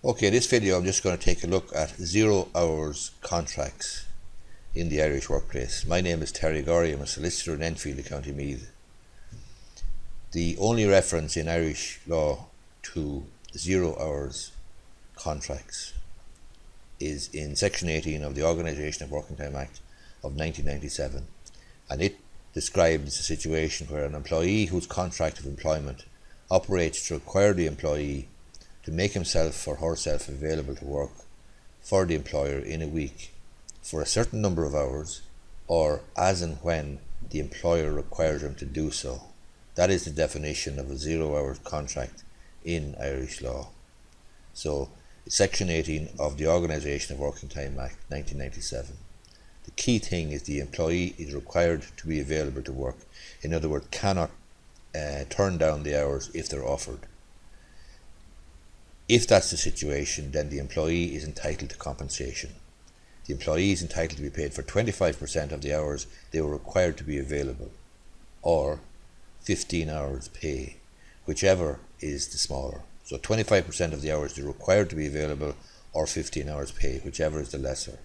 Okay, this video I'm just going to take a look at 0 hours contracts in the Irish workplace. My name is Terry Gorry. I'm a solicitor in Enfield, County Meath. The only reference in Irish law to 0 hours contracts is in Section 18 of the Organisation of Working Time Act of 1997, and it describes a situation where an employee whose contract of employment operates to require the employee to make himself or herself available to work for the employer in a week for a certain number of hours, or as and when the employer requires him to do so. That is the definition of a 0 hours contract in Irish law. So, Section 18 of the Organisation of Working Time Act 1997. The key thing is the employee is required to be available to work. In other words, cannot turn down the hours if they're offered. If that's the situation, then the employee is entitled to compensation. The employee is entitled to be paid for 25% of the hours they were required to be available, or 15 hours pay, whichever is the smaller. So 25% of the hours they're required to be available, or 15 hours pay, whichever is the lesser.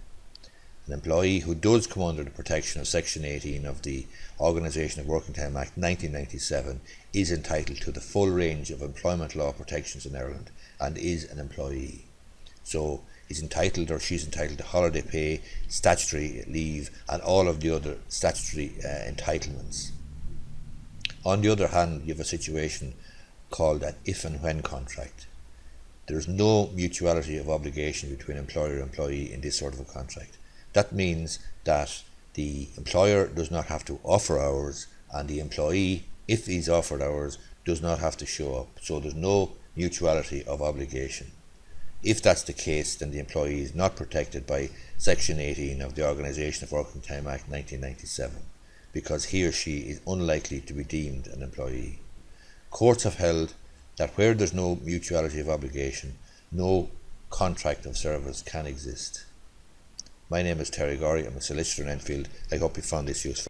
An employee who does come under the protection of Section 18 of the Organisation of Working Time Act 1997 is entitled to the full range of employment law protections in Ireland and is an employee. So he's entitled, or she's entitled, to holiday pay, statutory leave and all of the other statutory entitlements. On the other hand, you have a situation called an if and when contract. There is no mutuality of obligation between employer and employee in this sort of a contract. That means that the employer does not have to offer hours, and the employee, if he's offered hours, does not have to show up. So there's no mutuality of obligation. If that's the case, then the employee is not protected by Section 18 of the Organisation of Working Time Act 1997, because he or she is unlikely to be deemed an employee. Courts have held that where there's no mutuality of obligation, no contract of service can exist. My name is Terry Gorry. I'm a solicitor in Enfield. I hope you found this useful.